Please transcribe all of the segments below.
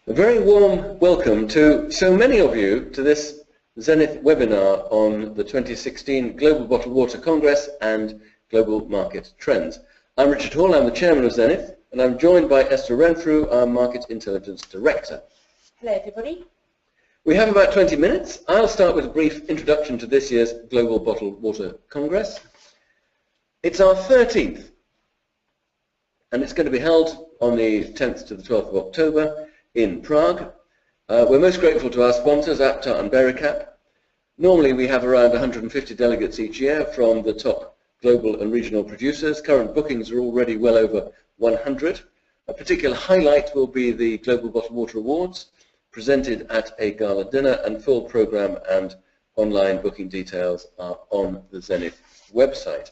A very warm welcome to so many of you to this Zenith webinar on the 2016 Global Bottled Water Congress and Global Market Trends. I'm Richard Hall, I'm the Chairman of Zenith, and I'm joined by Esther Renfrew, our Market Intelligence Director. Hello everybody. We have about 20 minutes. I'll start with a brief introduction to this year's Global Bottled Water Congress. It's our 13th, and it's going to be held on the 10th to the 12th of October in Prague. We're most grateful to our sponsors, Aptar and Bericap. Normally we have around 150 delegates each year from the top global and regional producers. Current bookings are already well over 100. A particular highlight will be the Global Bottled Water Awards, presented at a gala dinner, and full program and online booking details are on the Zenith website.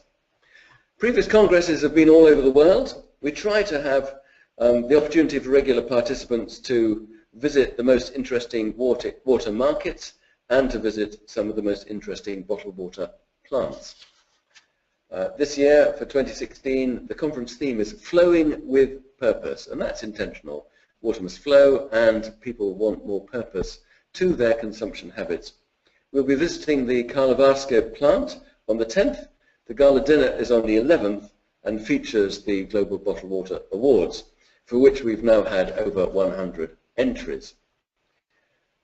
Previous congresses have been all over the world. We try to have the opportunity for regular participants to visit the most interesting water markets and to visit some of the most interesting bottled water plants. This year, for 2016, the conference theme is Flowing with Purpose, and that's intentional. Water must flow, and people want more purpose to their consumption habits. We'll be visiting the Karlovarske plant on the 10th. The gala dinner is on the 11th and features the Global Bottled Water Awards, for which we've now had over 100 entries.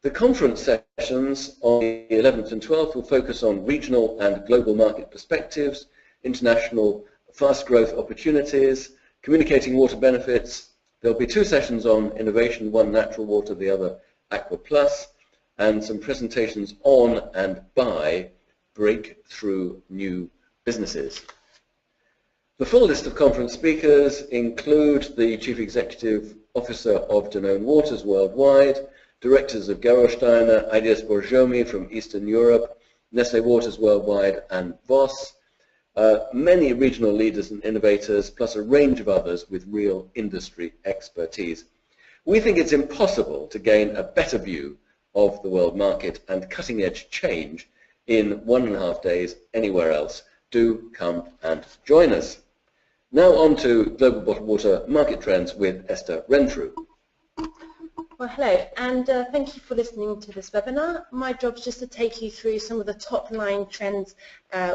The conference sessions on the 11th and 12th will focus on regional and global market perspectives, international fast growth opportunities, communicating water benefits. There'll be two sessions on innovation, one natural water, the other Aqua Plus, and some presentations on and by breakthrough new businesses. The full list of conference speakers include the Chief Executive Officer of Danone Waters Worldwide, directors of Gerolsteiner, Ideas Borjomi from Eastern Europe, Nestlé Waters Worldwide, and Voss, many regional leaders and innovators, plus a range of others with real industry expertise. We think it's impossible to gain a better view of the world market and cutting-edge change in 1.5 days anywhere else. Do come and join us. Now on to Global Bottled Water Market Trends with Esther Renfrew. Well, hello, and thank you for listening to this webinar. My job is just to take you through some of the top line trends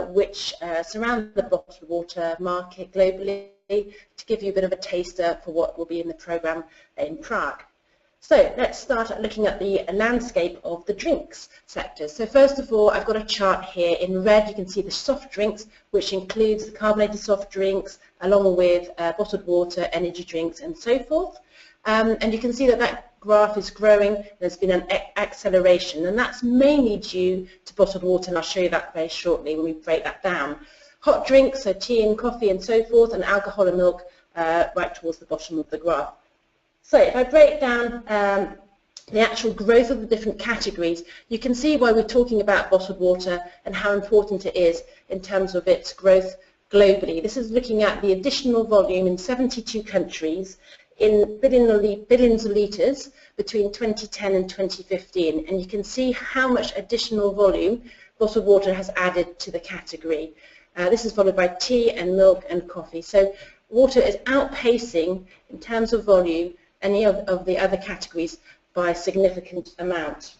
which surround the bottled water market globally, to give you a bit of a taster for what will be in the program in Prague. So let's start looking at the landscape of the drinks sector. So first of all, I've got a chart here. In red, you can see the soft drinks, which includes the carbonated soft drinks, along with bottled water, energy drinks, and so forth. And you can see that that graph is growing. There's been an acceleration, and that's mainly due to bottled water, and I'll show you that very shortly when we break that down. Hot drinks, so tea and coffee and so forth, and alcohol and milk right towards the bottom of the graph. So if I break down the actual growth of the different categories, you can see why we're talking about bottled water and how important it is in terms of its growth globally. This is looking at the additional volume in 72 countries in billions of litres between 2010 and 2015, and you can see how much additional volume bottled water has added to the category. This is followed by tea and milk and coffee. So water is outpacing, in terms of volume, any of the other categories by a significant amount.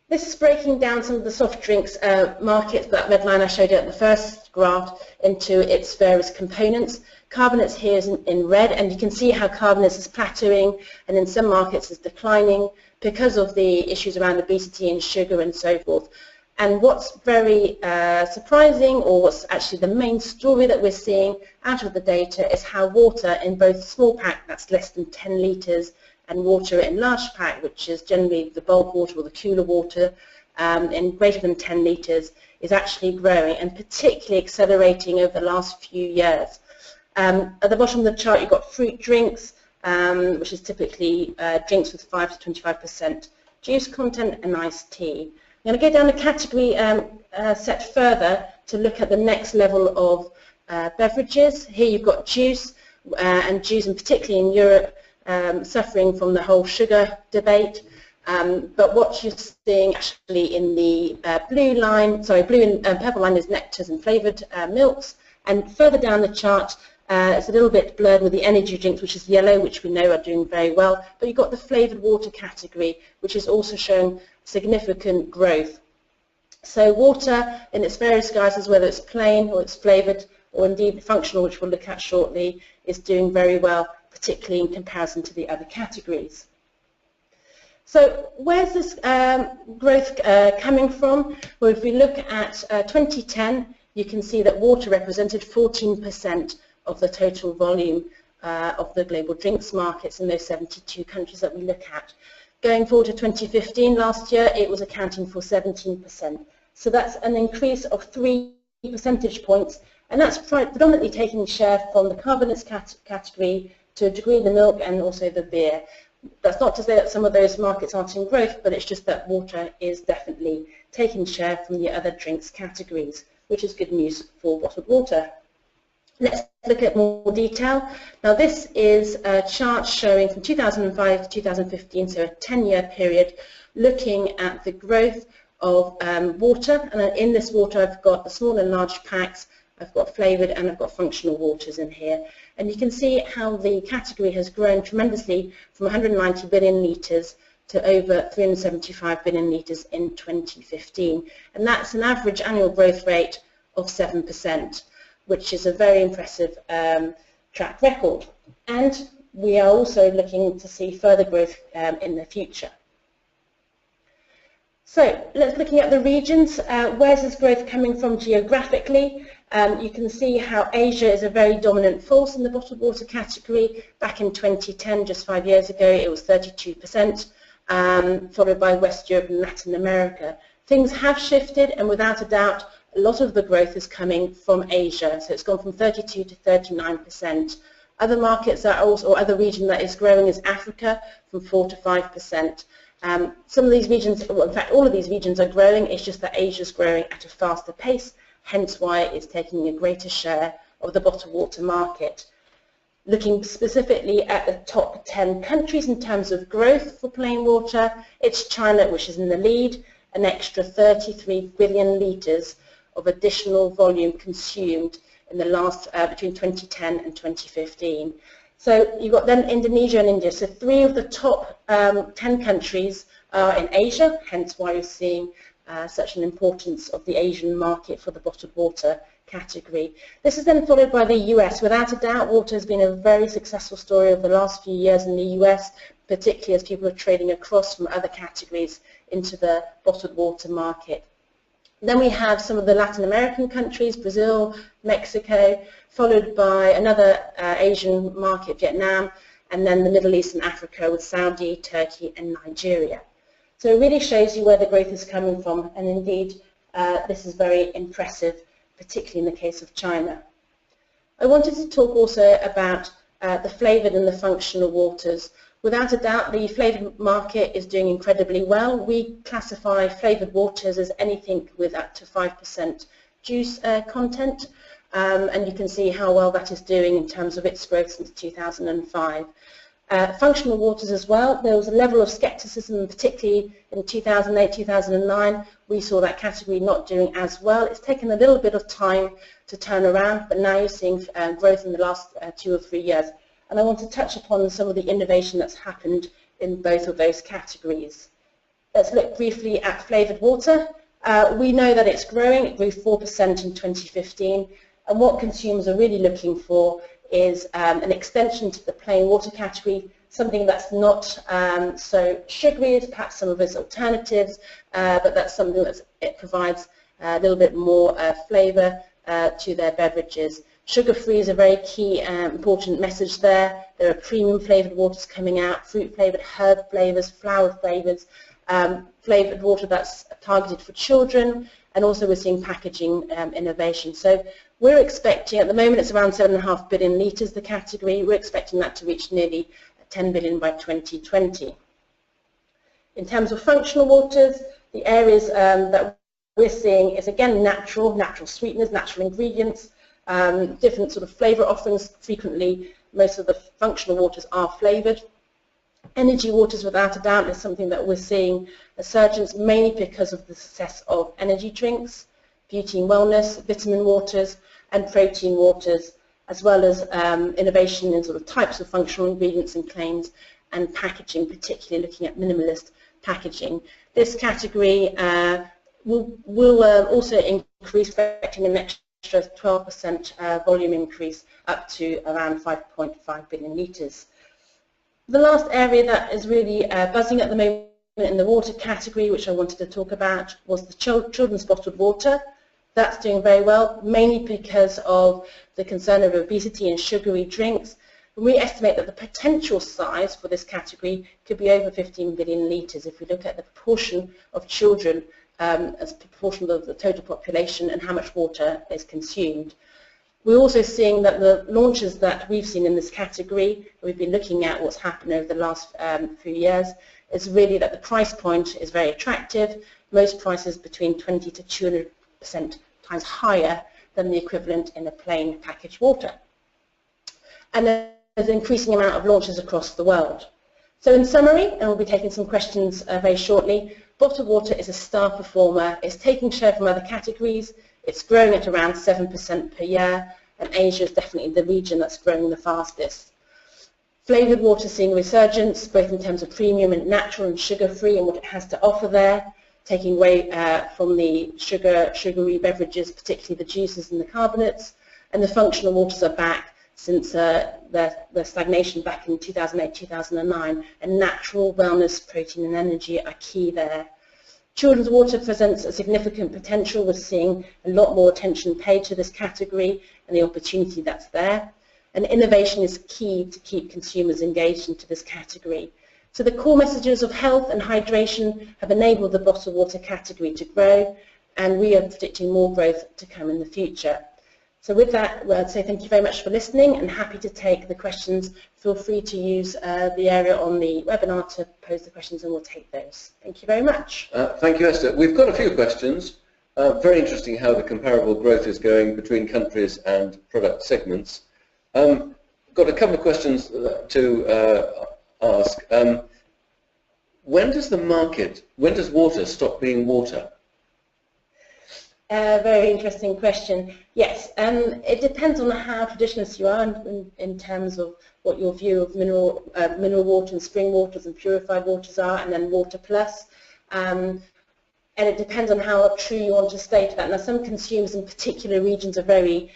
This is breaking down some of the soft drinks markets, that red line I showed you at the first graph, into its various components. Carbonates here is in red, and you can see how carbonates is plateauing, and in some markets is declining because of the issues around obesity and sugar and so forth. And what's very surprising, or what's actually the main story that we're seeing out of the data, is how water in both small pack, that's less than 10 litres, and water in large pack, which is generally the bulk water or the cooler water, in greater than 10 litres, is actually growing, and particularly accelerating over the last few years. At the bottom of the chart, you've got fruit drinks, which is typically drinks with 5 to 25% juice content, and iced tea. I'm going to go down the category set further to look at the next level of beverages. Here you've got juice, and juice, and particularly in Europe, suffering from the whole sugar debate. But what you're seeing actually in the blue and purple line is nectars and flavoured milks. And further down the chart, It's a little bit blurred with the energy drinks, which is yellow, which we know are doing very well. But you've got the flavoured water category, which is also showing significant growth. So water in its various guises, whether it's plain or it's flavoured or indeed functional, which we'll look at shortly, is doing very well, particularly in comparison to the other categories. So where's this growth coming from? Well, if we look at 2010, you can see that water represented 14% of the total volume of the global drinks markets in those 72 countries that we look at. Going forward to 2015, last year, it was accounting for 17%. So that's an increase of 3 percentage points, and that's predominantly taking share from the carbonates category, to a degree the milk and also the beer. That's not to say that some of those markets aren't in growth, but it's just that water is definitely taking share from the other drinks categories, which is good news for bottled water. Let's look at more detail. Now this is a chart showing from 2005 to 2015, so a 10-year period, looking at the growth of water. And in this water I've got the small and large packs, I've got flavoured and I've got functional waters in here. And you can see how the category has grown tremendously from 190 billion litres to over 375 billion litres in 2015. And that's an average annual growth rate of 7%. Which is a very impressive track record. And we are also looking to see further growth in the future. So let's looking at the regions. Where's this growth coming from geographically? You can see how Asia is a very dominant force in the bottled water category. Back in 2010, just 5 years ago, it was 32%, followed by West Europe and Latin America. Things have shifted, and without a doubt, a lot of the growth is coming from Asia, so it's gone from 32 to 39%. Other markets that are also, or other region that is growing is Africa, from 4 to 5%. Some of these regions, well, in fact all of these regions are growing, it's just that Asia's growing at a faster pace, hence why it's taking a greater share of the bottled water market. Looking specifically at the top 10 countries in terms of growth for plain water, it's China which is in the lead, an extra 33 billion litres of additional volume consumed in the last between 2010 and 2015. So you've got then Indonesia and India. So 3 of the top 10 countries are in Asia, hence why you're seeing such an importance of the Asian market for the bottled water category. This is then followed by the US. Without a doubt, water has been a very successful story over the last few years in the US, particularly as people are trading across from other categories into the bottled water market. Then we have some of the Latin American countries, Brazil, Mexico, followed by another Asian market, Vietnam, and then the Middle East and Africa with Saudi, Turkey and Nigeria. So it really shows you where the growth is coming from, and indeed this is very impressive, particularly in the case of China. I wanted to talk also about the flavoured and the functional waters. Without a doubt, the flavoured market is doing incredibly well. We classify flavoured waters as anything with up to 5% juice content, and you can see how well that is doing in terms of its growth since 2005. Functional waters as well, there was a level of scepticism, particularly in 2008, 2009. We saw that category not doing as well. It's taken a little bit of time to turn around, but now you're seeing growth in the last 2 or 3 years. And I want to touch upon some of the innovation that's happened in both of those categories. Let's look briefly at flavoured water. We know that it's growing. It grew 4% in 2015. And what consumers are really looking for is an extension to the plain water category, something that's not so sugary as perhaps some of its alternatives, but that's something that it provides a little bit more flavour to their beverages. Sugar-free is a very key important message there. There are premium flavoured waters coming out, fruit-flavoured, herb flavours, flower flavours, flavoured water that's targeted for children, and also we're seeing packaging innovation. So we're expecting, at the moment it's around 7.5 billion litres, the category, we're expecting that to reach nearly 10 billion by 2020. In terms of functional waters, the areas that we're seeing is again natural sweeteners, natural ingredients, different sort of flavour offerings. Frequently, most of the functional waters are flavoured. Energy waters, without a doubt, is something that we're seeing a surgence, mainly because of the success of energy drinks, beauty and wellness, vitamin waters, and protein waters. as well as innovation in sort of types of functional ingredients and claims, and packaging, particularly looking at minimalist packaging. This category will also increase, expecting an extra 12% volume increase up to around 5.5 billion litres. The last area that is really buzzing at the moment in the water category, which I wanted to talk about, was the children's bottled water. That's doing very well, mainly because of the concern of obesity and sugary drinks. We estimate that the potential size for this category could be over 15 billion litres if we look at the proportion of children as a proportion of the total population and how much water is consumed. We're also seeing that the launches that we've seen in this category, we've been looking at what's happened over the last few years, is really that the price point is very attractive. Most prices between 20 to 200% times higher than the equivalent in a plain packaged water. And there's an increasing amount of launches across the world. So in summary, and we'll be taking some questions very shortly, bottled water is a star performer. It's taking share from other categories. It's growing at around 7% per year, and Asia is definitely the region that's growing the fastest. Flavoured water is seeing resurgence, both in terms of premium and natural and sugar-free and what it has to offer there, taking away from the sugary beverages, particularly the juices and the carbonates, and the functional waters are back since the stagnation back in 2008-2009, and natural wellness, protein and energy are key there. Children's water presents a significant potential. We're seeing a lot more attention paid to this category and the opportunity that's there. And innovation is key to keep consumers engaged into this category. So the core messages of health and hydration have enabled the bottled water category to grow, and we are predicting more growth to come in the future. So with that, I'd say thank you very much for listening, and happy to take the questions. Feel free to use the area on the webinar to pose the questions, and we'll take those. Thank you very much. Thank you, Esther. We've got a few questions. Very interesting how the comparable growth is going between countries and product segments. Got a couple of questions to ask. When does water stop being water? Very interesting question. Yes, it depends on how traditionalist you are in terms of what your view of mineral water and spring waters and purified waters are, and then water plus. And it depends on how true you want to stay to that. Now, some consumers in particular regions are very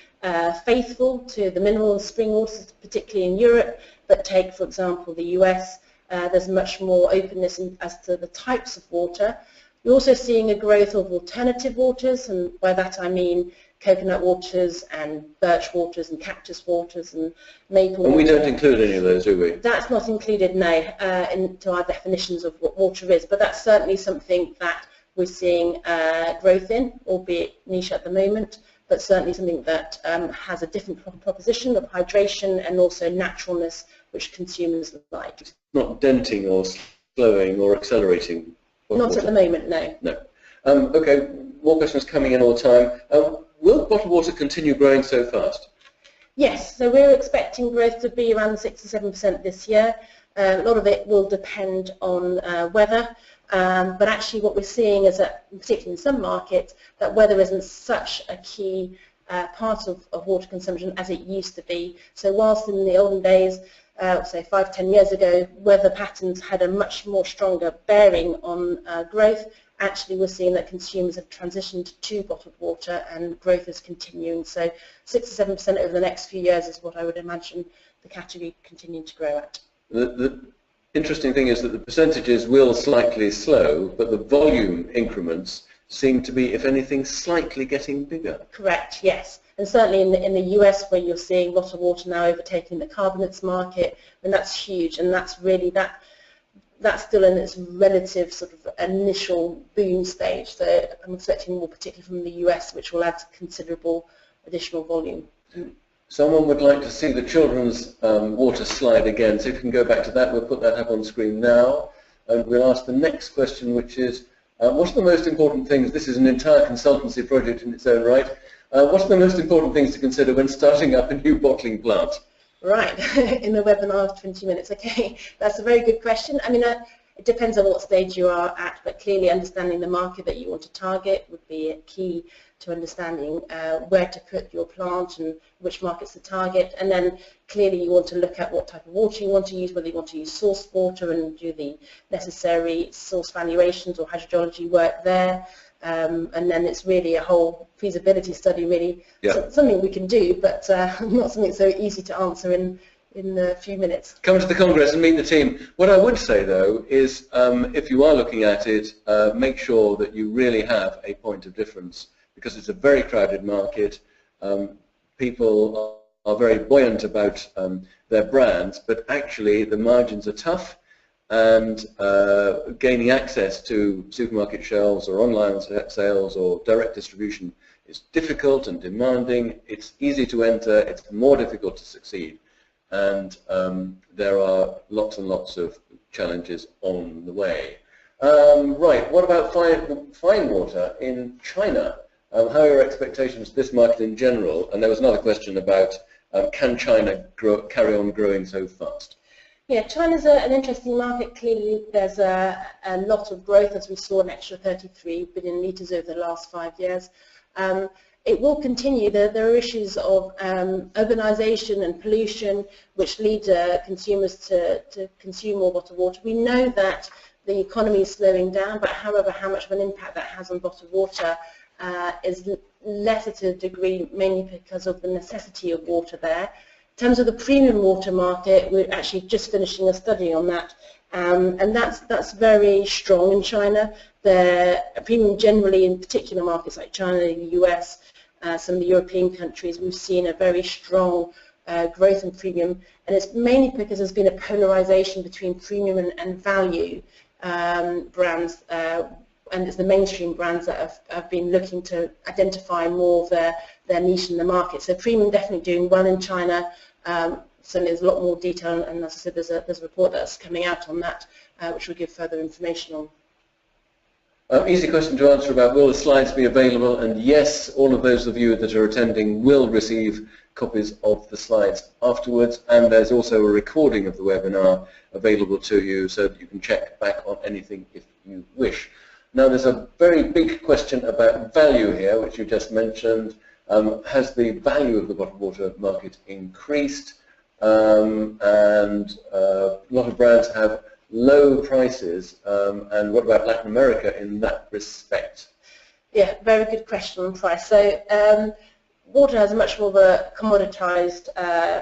faithful to the mineral and spring waters, particularly in Europe, but take, for example, the US, there's much more openness as to the types of water. We're also seeing a growth of alternative waters, and by that I mean coconut waters and birch waters and cactus waters and maple waters. And we don't include any of those, do we? That's not included, no, into our definitions of what water is, but that's certainly something that we're seeing growth in, albeit niche at the moment, but certainly something that has a different proposition of hydration and also naturalness, which consumers like. It's not denting or slowing or accelerating. Not at the moment, no. No. Okay, more questions coming in all the time. Will bottled water continue growing so fast? Yes, so we're expecting growth to be around 6 to 7% this year. A lot of it will depend on weather, but actually what we're seeing is that, particularly in some markets, that weather isn't such a key part of water consumption as it used to be. So whilst in the olden days, say 5-10 years ago, weather patterns had a much more stronger bearing on growth, actually we're seeing that consumers have transitioned to bottled water and growth is continuing. So 6 to 7% over the next few years is what I would imagine the category continuing to grow at. The interesting thing is that the percentages will slightly slow, but the volume increments seem to be, if anything, slightly getting bigger. Correct, yes. And certainly in the US, where you're seeing bottled water now overtaking the carbonates market, and that's huge, and that's really that's still in its relative sort of initial boom stage. So I'm expecting more, particularly from the US, which will add considerable additional volume. Someone would like to see the children's water slide again, so if you can go back to that, we'll put that up on screen now, and we'll ask the next question, which is, what are the most important things? This is an entire consultancy project in its own right. What are the most important things to consider when starting up a new bottling plant? Right, in the webinar of 20 minutes. Okay, that's a very good question. I mean, it It depends on what stage you are at, but clearly understanding the market that you want to target would be a key to understanding where to put your plant and which markets to target. And then clearly you want to look at what type of water you want to use, whether you want to use source water and do the necessary source valuations or hydrogeology work there. And then it's really a whole feasibility study, really. Yeah. So, something we can do, but not something so easy to answer in a few minutes. Come to the Congress and meet the team. What I would say, though, is if you are looking at it, make sure that you really have a point of difference, because it's a very crowded market. People are very buoyant about their brands, but actually the margins are tough, and gaining access to supermarket shelves or online sales or direct distribution is difficult and demanding. It's easy to enter, it's more difficult to succeed, and there are lots and lots of challenges on the way. Right, what about fine water in China? How are your expectations of this market in general? And there was another question about can China carry on growing so fast? Yeah, China's an interesting market. Clearly, there's a lot of growth, as we saw, an extra 33 billion litres over the last 5 years. It will continue. There are issues of urbanisation and pollution, which lead consumers to consume more bottled water. We know that the economy is slowing down, but however, how much of an impact that has on bottled water is lesser to a degree, mainly because of the necessity of water there. In terms of the premium water market, we're actually just finishing a study on that, and that's very strong in China. The premium generally, in particular markets like China, the US, some of the European countries, we've seen a very strong growth in premium, and it's mainly because there's been a polarization between premium and value brands, and it's the mainstream brands that have been looking to identify more of their niche in the market. So premium definitely doing well in China. So there's a lot more detail, and as I said, there's a report that's coming out on that, which will give further information on. Easy question to answer about will the slides be available, and yes, all of those of you that are attending will receive copies of the slides afterwards, and there's also a recording of the webinar available to you so that you can check back on anything if you wish. Now there's a very big question about value here, which you just mentioned. Has the value of the bottled water market increased? And a lot of brands have low prices, and what about Latin America in that respect? Yeah, very good question on price. So water has a much more of a commoditized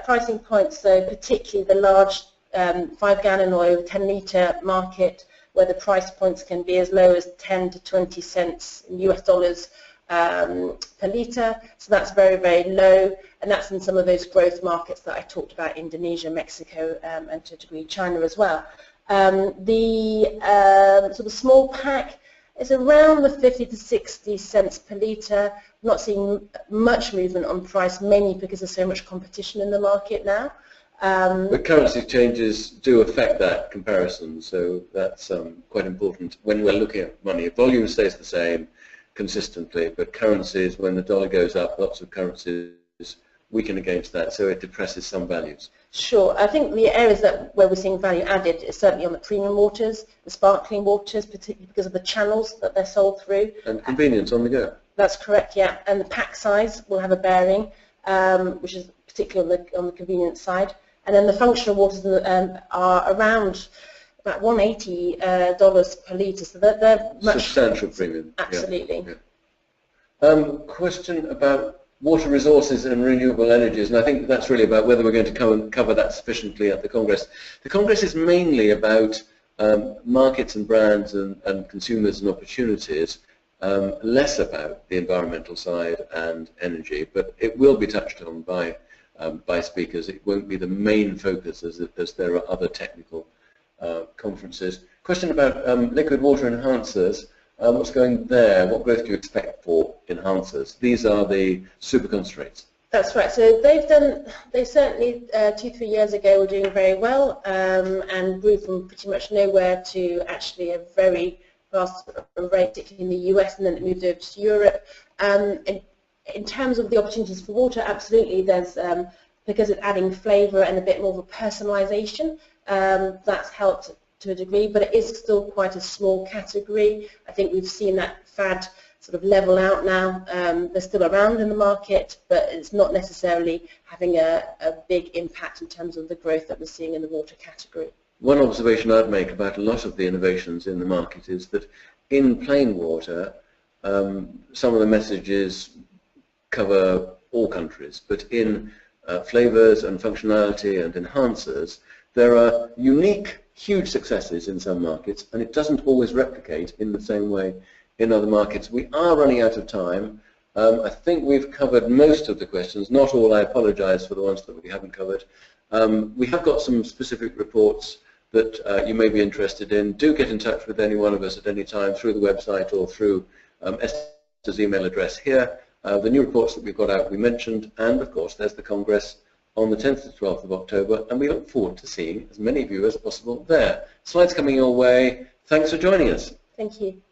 pricing point, so particularly the large 5-gallon or 10-litre market, where the price points can be as low as 10 to 20 cents in US dollars per litre. So that's very, very low, and that's in some of those growth markets that I talked about, Indonesia, Mexico, and to a degree China as well. The sort of small pack is around the 50 to 60 cents per litre. I'm not seeing much movement on price, mainly because there's so much competition in the market now. But currency changes do affect that comparison, so that's quite important when we're looking at money. Volume stays the same consistently, but currencies, when the dollar goes up, lots of currencies weaken against that, so it depresses some values. Sure. I think the areas where we're seeing value added is certainly on the premium waters, the sparkling waters, particularly because of the channels that they're sold through. And convenience on the go. That's correct, yeah. And the pack size will have a bearing, which is particularly on the convenience side. And then the functional waters are around about $180 per litre, so they're much substantial premium. Absolutely. Yeah. Yeah. Question about water resources and renewable energies, and I think that's really about whether we're going to cover that sufficiently at the Congress. The Congress is mainly about markets and brands and consumers and opportunities, less about the environmental side and energy, but it will be touched on by speakers. It won't be the main focus as there are other technical conferences. Question about liquid water enhancers. What's going there? What growth do you expect for enhancers? These are the super concentrates. That's right. So they certainly 2-3 years ago were doing very well and grew from pretty much nowhere to actually a very fast rate, particularly in the US, and then it moved over to Europe. In terms of the opportunities for water, absolutely, there's because it's adding flavour and a bit more of a personalisation, that's helped to a degree, but it is still quite a small category. I think we've seen that fad sort of level out now. They're still around in the market, but it's not necessarily having a big impact in terms of the growth that we're seeing in the water category. One observation I'd make about a lot of the innovations in the market is that in plain water, some of the messages cover all countries, but in flavours and functionality and enhancers, there are unique, huge successes in some markets, and it doesn't always replicate in the same way in other markets. We are running out of time. I think we've covered most of the questions, not all. I apologise for the ones that we haven't covered. We have got some specific reports that you may be interested in. Do get in touch with any one of us at any time through the website or through Esther's email address here. The new reports that we've got out we mentioned, and of course there's the Congress on the 10th to 12th of October, and we look forward to seeing as many of you as possible there. Slides coming your way. Thanks for joining us. Thank you.